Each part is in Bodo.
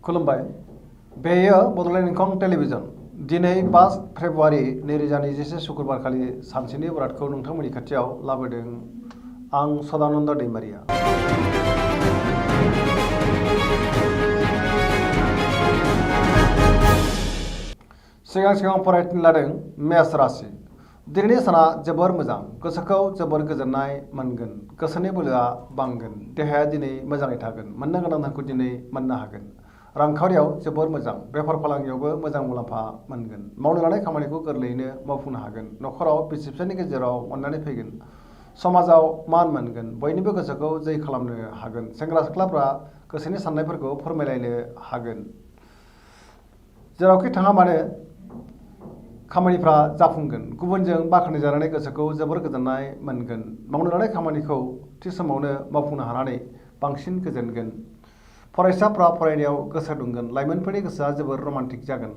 खुलुमबाय बेयो बड'लेण्ड इंखं टेलिभिजन दिनै 5 फेब्रुवारि 2021 शुक्रबार खालि सानसेनि बरादखौ नोंथांमोननि खाथियाव लाबोदों आं सदानन्द दैमारिया। सिगां फरायनो लादों मेष राशि। दिनैनि साना जोबोर मोजां, गोसोखौ जोबोर गोजोननाय मोनगोन, गोसोनि बोलोआ बांगोन, देहाया दिनै मोजाङै थागोन, मोननो गोनां धोनखौ दिनै मोननो हागोन। रांखावरियाव जोबोर मोजां, बेफार फालांगियावबो मोजां मुलाम्फा मोनगोन, मावनो लानाय खामानिखौ गोरलैयैनो मावफुंनो हागोन, नखराव बिसि फिसायनि गेजेराव अननानै फैगोन, समाजाव मान मोनगोन, बयनिबो गोसोखौ जै खालामनो हागोन, सेंग्रा सिख्लाफ्रा गोसोनि साननायफोरखौ फोरमायलायनो हागोन। जेरावखि थाङा मानो खामानिफ्रा जाफुंगोन, गुबुनजों बाख्नायजानानै गोसोखौ जोबोर गोजोननाय मोनगोन, मावनो लानाय खामानिखौ थि समावनो मावफुंनो हानानै बांसिन गोजोनगोन। फरायसाफ्रा फरायनायाव गोसो दुंगोन, लाइमोनफोरनि गोसोआ जोबोर रमान्टिक जागोन।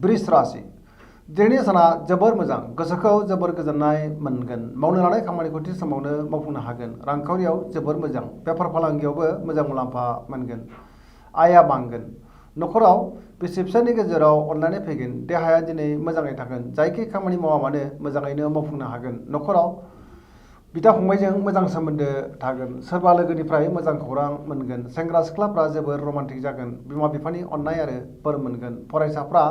वृष राशि। दिनैनि साना जोबोर मोजां, गोसोखौ जोबोर गोजोननाय मोनगोन, मावनो लानाय खामानिखौ थि समावनो मावफुंनो हागोन, रांखावरियाव जोबोर मोजां, बेफार फालांगियावबो मोजां मुलाम्फा मोनगोन, आयआ बांगोन, नखराव बिसि फिसायनि गेजेराव अनलायनाय फैगोन, देहाया दिनै मोजाङै थागोन, जायखि खामानि मावा मानो मोजाङैनो मावफुंनो हागोन, नखराव बिदा फंबायजों मोजां सोमोन्दो थागोन, सोरबा लोगोनिफ्राय मोजां खौरां मोनगोन, सेंग्रा सिख्लाफ्रा जोबोर रमान्टिक जागोन, बिमा बिफानि अननाय आरो बोर मोनगोन, फरायसाफ्रा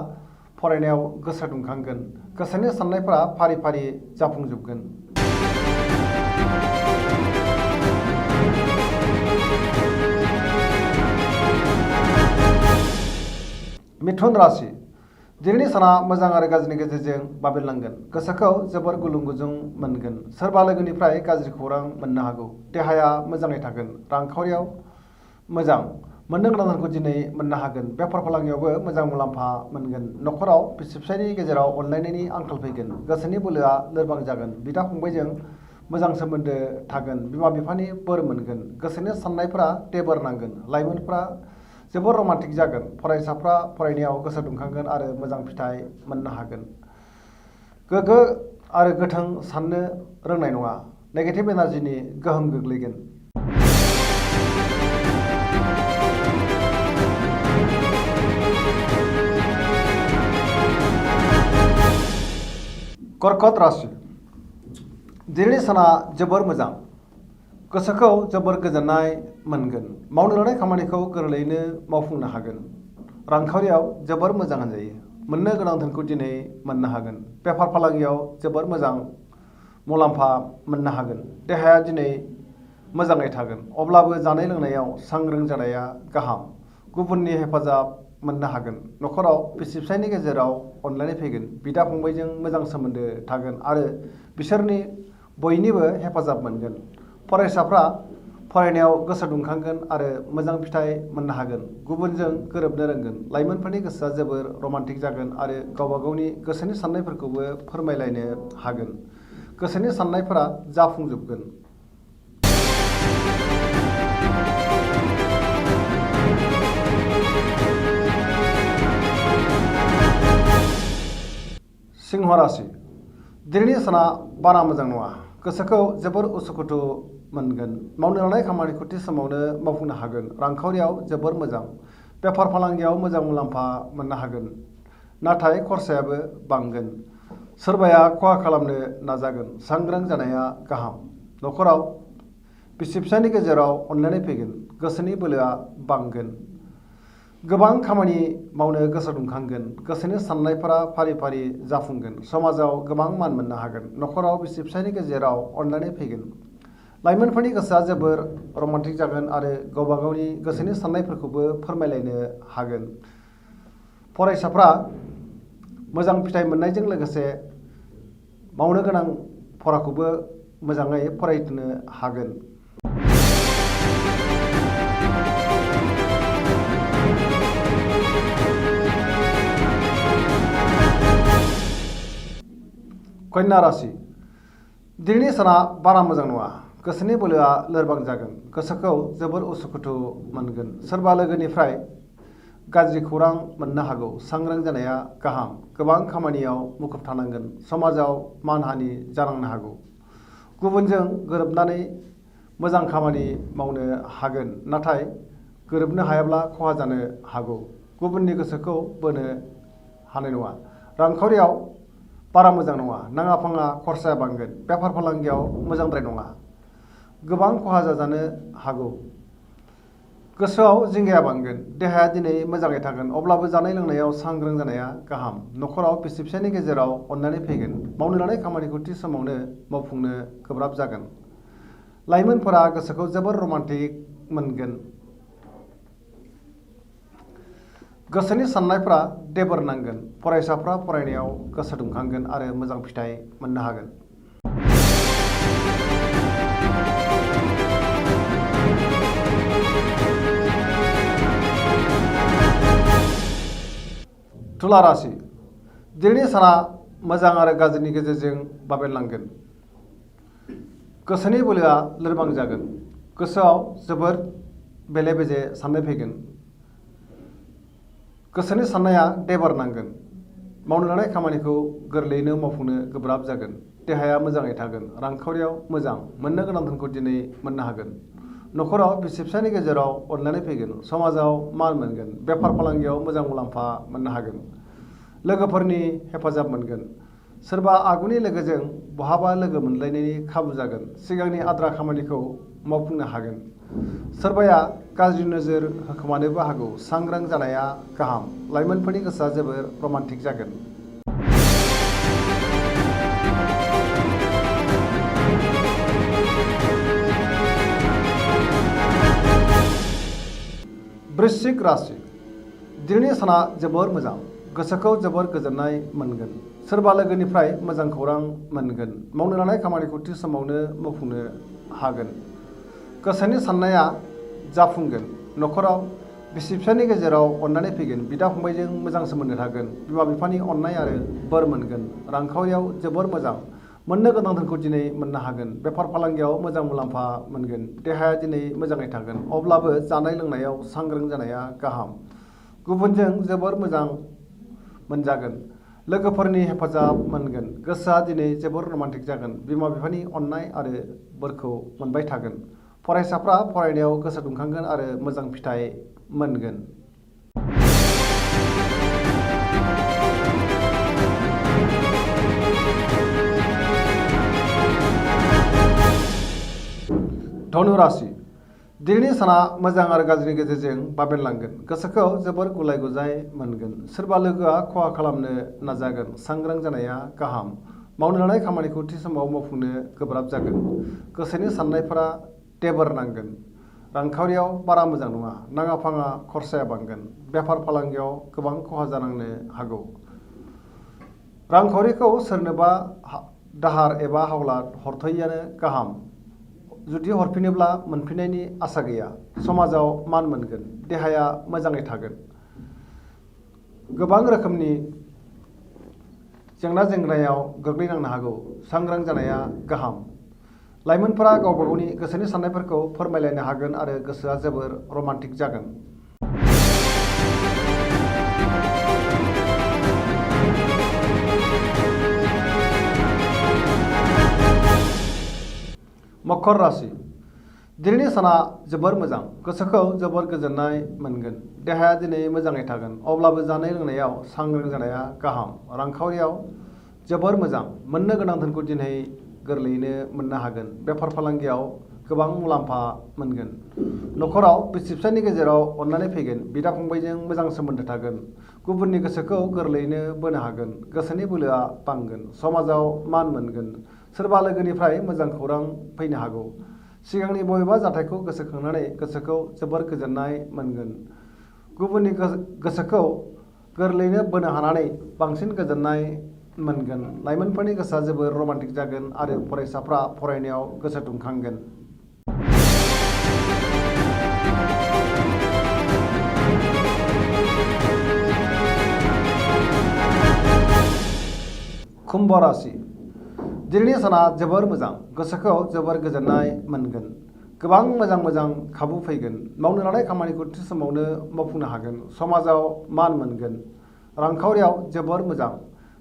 फरायनायाव गोसो दुंखांगोन, गोसोनि साननायफ्रा फारि फारि जाफुंजोबगोन। मिथुन राशि। दिनैनि साना मोजां आरो गाज्रिनि गेजेरजों बाबेरलांगोन, गोसोखौ जोबोर गुलुं गुजुं मोनगोन, सोरबा लोगोनिफ्राय गाज्रि खौरां मोननो हागौ, देहाया मोजाङै थागोन, रांखावरियाव मोजां, मोननो गोनां धोनखौ दिनै मोननो हागोन, बेफार फालांगियावबो मोजां मुलाम्फा मोनगोन, नखराव बिसि फिसायनि गेजेराव अनलायनायनि आंखाल फैगोन, गोसोनि बोलोआ लोरबां जागोन, बिदा फंबायजों मोजां सोमोन्दो थागोन, बिमा बिफानि बोर मोनगोन, गोसोनि साननायफ्रा टेबोर नांगोन, लाइमोनफ्रा जोबोर रमान्टिक जागोन, फरायसाफ्रा फरायनायाव गोसो दुंखांगोन आरो मोजां फिथाइ मोननो हागोन, गोग्गो आरो गोथों साननो रोंनाय नङा, नेगेटिभ एनार्जिनि गोहोम गोग्लैगोन। कर्कट राशि। दिनैनि साना जोबोर मोजां, गोसोखौ जोबोर गोजोननाय मोनगोन, मावनो लानाय खामानिखौ गोरलैयैनो मावफुंनो हागोन, रांखावरियाव जोबोर मोजां होनजायो, मोननो गोनां धोनखौ दिनै मोननो हागोन, बेफार फालांगियाव जोबोर मोजां मुलाम्फा मोननो हागोन, देहाया दिनै मोजाङै थागोन, अब्लाबो जानाय लोंनायाव सांग्रां जानाया गाहाम, गुबुननि हेफाजाब मोननो हागोन, नखराव बिसि फिसायनि गेजेराव अनलायनाय फैगोन, बिदा फंबायजों मोजां सोमोन्दो थागोन आरो बिसोरनि बयनिबो हेफाजाब मोनगोन, फरायसाफ्रा फरायनायाव गोसो दुंखांगोन आरो मोजां फिथाइ मोननो हागोन, गुबुनजों गोरोबनो रोंगोन, लाइमोनफोरनि गोसोआ जोबोर रमान्टिक जागोन आरो गावबा गावनि गोसोनि साननायफोरखौबो फोरमायलायनो हागोन, गोसोनि साननायफोरा जाफुंजोबगोन। सिंह राशि। दिनैनि साना बारा मोजां नङा, गोसोखौ जोबोर उसुखुथु मोनगोन, मावनो लानाय खामानिखौ थि समावनो मावफुंनो हागोन, रांखावरियाव जोबोर मोजां, बेफार फालांगियाव मोजां मुलाम्फा मोननो हागोन, नाथाय खरसायाबो बांगोन, सोरबाया खहा खालामनो नाजागोन, सांग्रां जानाया गाहाम, नखराव बिसि फिसायनि गेजेराव अनलायनाय फैगोन, गोसोनि बोलोआ बांगोन, गोबां खामानि मावनो गोसो दुंखांगोन, गोसोनि साननायफोरा फारि फारि जाफुंगोन, समाजाव गोबां मान मोननो हागोन, नखराव बिसि फिसायनि गेजेराव अनलायनाय फैगोन, लाइमोनफोरनि गोसोआ जोबोर रमान्टिक जागोन आरो गावबा गावनि गोसोनि साननायफोरखौबो फोरमायलायनो हागोन, फरायसाफ्रा मोजां फिथाइ मोननायजों लोगोसे मावनो गोनां फराखौबो मोजाङै फरायनो हागोन। कन्या राशि। दिनैनि साना बारा मोजां नङा, गोसोनि बोलोआ लोरबां जागोन, गोसोखौ जोबोर उसुखुथु मोनगोन, सोरबा लोगोनिफ्राय गाज्रि खौरां मोननो हागौ। सांग्रां जानाया गाहाम। गोबां खामानियाव मुखुब थानांगोन। समाजाव मानहानि जानांनो हागौ। गुबुनजों गोरोबनानै मोजां खामानि मावनो हागोन, नाथाय गोरोबनो हायाब्ला खहा जानो हागौ। गुबुननि गोसोखौ बोनो हानाय नङा। रांखावरियाव बारा मोजां नङा। नाङा फाङा खरसाया बांगोन। बेफार फालांगियाव मोजांद्राय नङा। गोबां खहा जाजानो हागौ। गोसोआव जिंगाया बांगोन। देहाया दिनै मोजाङै थागोन, अब्लाबो जानाय लोंनायाव सांग्रां जानाया गाहाम। नखराव बिसि फिसायनि गेजेराव अननानै फैगोन। मावनो लानाय खामानिखौ थि समावनो मावफुंनो गोब्राब जागोन। लाइमोनफोरा गोसोखौ जोबोर रमान्टिक मोनगोन। गोसोनि साननायफ्रा देबोर नांगोन। फरायसाफ्रा फरायनायाव गोसो दुंखांगोन आरो मोजां फिथाइ मोननो हागोन। तुला राशि। दिनैनि साना मोजां आरो गाज्रिनि गेजेरजों बाबेनलांगोन। गोसोनि बोलोआ लोरबां जागोन। गोसोआव जोबोर बेले बेजे साननाय फैगोन। गोसोनि साननाया देबार नांगोन। मावनो लानाय खामानिखौ गोरलैयैनो मावफुंनो गोब्राब जागोन। देहाया मोजाङै थागोन। रांखावरियाव मोजां। मोननो गोनां धोनखौ दिनै मोननो हागोन। नखराव बिसि फिसायनि गेजेराव अनलायनाय फैगोन। समाजाव मान मोनगोन। बेफार फालांगियाव मोजां मुलाम्फा मोननो हागोन। लोगोफोरनि हेफाजाब मोनगोन। सोरबा आगुनि लोगोजों बहाबा लोगो मोनलायनायनि खाबु जागोन। सिगांनि आद्रा खामानिखौ मावफुंनो हागोन। सोरबाया गाज्रि नोजोर होखोमानोबो हागौ। सांग्रां जानाया गाहाम। लाइमोनफोरनि गोसोआ जोबोर रमान्टिक जागोन। वृश्चिक राशि। दिनैनि साना जोबोर मोजां। गोसोखौ जोबोर गोजोननाय मोनगोन। सोरबा लोगोनिफ्राय मोजां खौरां मोनगोन। मावनो लानाय खामानिखौ थि समावनो मावफुंनो हागोन। गोसोनि साननाया जाफुंगोन। नखराव बिसि फिसायनि गेजेराव अननानै फैगोन। बिदा फंबायजों मोजां सोमोन्दो थागोन। बिमा बिफानि अननाय आरो बोर मोनगोन। रांखावरियाव जोबोर मोजां। मोननो गोनां धोनखौ दिनै मोननो हागोन। बेफार फालांगियाव मोजां मुलाम्फा मोनगोन। देहाया दिनै मोजाङै थागोन, अब्लाबो जानाय लोंनायाव सांग्रां जानाया गाहाम। गुबुनजों जोबोर मोजां मोनजागोन। लोगोफोरनि हेफाजाब मोनगोन। गोसोआ दिनै जोबोर रमान्टिक जागोन। बिमा बिफानि अननाय आरो बोरखौ मोनबाय थागोन। फरायसाफ्रा फरायनायाव गोसो दुंखांगोन आरो मोजां फिथाइ मोनगोन। धनु राशि। दिनैनि साना मोजां आरो गाज्रिनि गेजेरजों बाबेनलांगोन। गोसोखौ जोबोर गुलाय गुजाय मोनगोन। सोरबा लोगोआ खहा खालामनो नाजागोन। सांग्रां जानाया गाहाम। मावनो लानाय खामानिखौ थि समाव मावफुंनो गोब्राब जागोन। गोसोनि साननायफोरा देबोर नांगोन। रांखावरियाव बारा मोजां नङा। नाङा फाङा खरसाया बांगोन। बेफार फालांगियाव गोबां खहा जानांनो हागौ। रांखावरिखौ सोरनोबा दाहार एबा हावलाद हरथ'यैआनो गाहाम। जुदि हरफिनोब्ला मोनफिननायनि आसा गैया। समाजाव मान मोनगोन। देहाया मोजाङै थागोन। गोबां रोखोमनि जेंना जेंनायाव गोग्लैनांनो हागौ। सांग्रां जानाया गाहाम। लाइमोनफोरा गावबा गावनि गोसोनि साननायफोरखौ फोरमायलायनो हागोन आरो गोसोआ जोबोर रमान्टिक जागोन। मकर राशि। दिनैनि साना जोबोर मोजां। गोसोखौ जोबोर गोजोननाय मोनगोन। देहाया दिनै मोजाङै थागोन, अब्लाबो जानाय लोंनायाव सांग्रां जानाया गाहाम। रांखावरियाव जोबोर मोजां। मोननो गोनां धोनखौ दिनै गोरलैयैनो मोननो हागोन। बेफार फालांगियाव गोबां मुलाम्फा मोनगोन। नखराव बिसि फिसायनि गेजेराव अननानै फैगोन। बिदा फंबायजों मोजां सोमोन्दो थागोन। गुबुननि गोसोखौ गोरलैयैनो बोनो हागोन। गोसोनि बोलोआ बांगोन। समाजाव मान मोनगोन। सोरबा लोगोनिफ्राय मोजां खौरां फैनो हागौ। सिगांनि बबेबा जाथायखौ गोसोखांनानै गोसोखौ जोबोर गोजोननाय मोनगोन। गुबुननि गोसोखौ गोरलैयैनो बोनो हानानै बांसिन गोजोननाय मोनगोन। लाइमोनफोरनि गोसोआ जोबोर रमान्टिक जागोन आरो फरायसाफ्रा फरायनायाव गोसो दुंखांगोन। कुम्भ राशि। दिनैनि साना जोबोर मोजां। गोसोखौ जोबोर गोजोननाय मोनगोन। गोबां मोजां खाबु फैगोन। मावनो लानाय खामानिखौ थि समावनो मावफुंनो हागोन। समाजाव मान मोनगोन। रांखावरियाव जोबोर मोजां।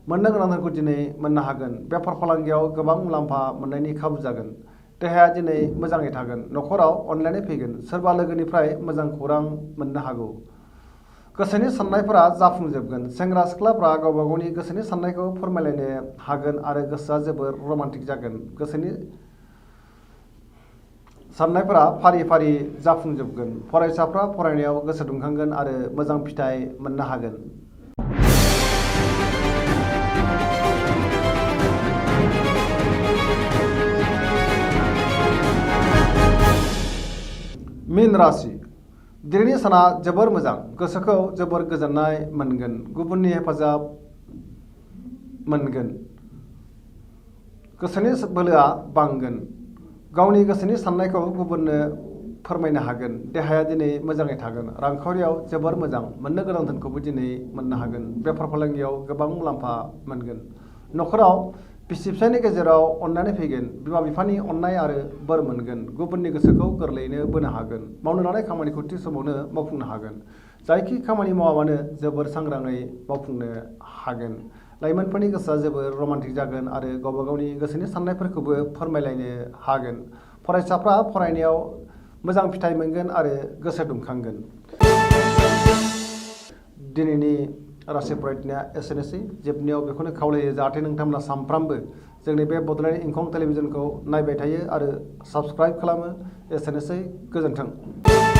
मोननो गोनांफोरखौ दिनै मोननो हागोन। बेफार फालांगियाव गोबां मुलाम्फा मोननायनि खाबु जागोन। देहाया दिनै मोजाङै थागोन। न'खराव अनलायनाय फैगोन। सोरबा लोगोनिफ्राय मोजां खौरां मोननो हागौ। गोसोनि साननायफोरा जाफुंजोबगोन। सेंग्रा सिख्लाफ्रा गावबा गावनि गोसोनि साननायखौ फोरमायलायनो हागोन आरो गोसोआ जोबोर रमान्टिक जागोन। गोसोनि साननायफोरा फारि फारि जाफुंजोबगोन। फरायसाफ्रा फरायनायाव गोसो दुंखांगोन आरो मोजां फिथाइ मोननो हागोन। मीन राशि दिनैनि साना जोबोर मोजां। गोसोखौ जोबोर गोजोननाय मोनगोन। गुबुननि हेफाजाब मोनगोन। गोसोनि बोलोआ बांगोन। गावनि गोसोनि साननायखौ गुबुननो फोरमायनो हागोन। देहाया दिनै मोजाङै थागोन। रांखावरियाव जोबोर मोजां। मोननो गोनां धोनखौबो दिनै मोननो हागोन। बेफार फालांगियाव गोबां मुलाम्फा मोनगोन। न'खराव बिसि फिसायनि गेजेराव अननानै फैगोन। बिमा बिफानि अननाय आरो बोर मोनगोन। गुबुननि गोसोखौ गोरलैयैनो बोनो हागोन। मावनो लानाय खामानिखौ थि समावनो मावफुंनो हागोन। जायखि खामानि मावा मानो जोबोर सांग्राङै मावफुंनो हागोन। लाइमोनफोरनि गोसोआ जोबोर रमान्टिक जागोन आरो गावबा गावनि गोसोनि साननायफोरखौबो फोरमायलायनो हागोन। फरायसाफ्रा फरायनायाव मोजां फिथाइ मोनगोन आरो गोसो दुंखांगोन। दिनैनि राशि फरायनाया एसेनोसै। जोबनायाव बेखौनो खावलायो जाहाथे नोंथांमोना सानफ्रामबो जोंनि बे बड'लेण्ड इंखं टेलिभिजनखौ नायबाय थायो आरो साबस्क्राइब खालामो। एसेनोसै। गोजोन्थों।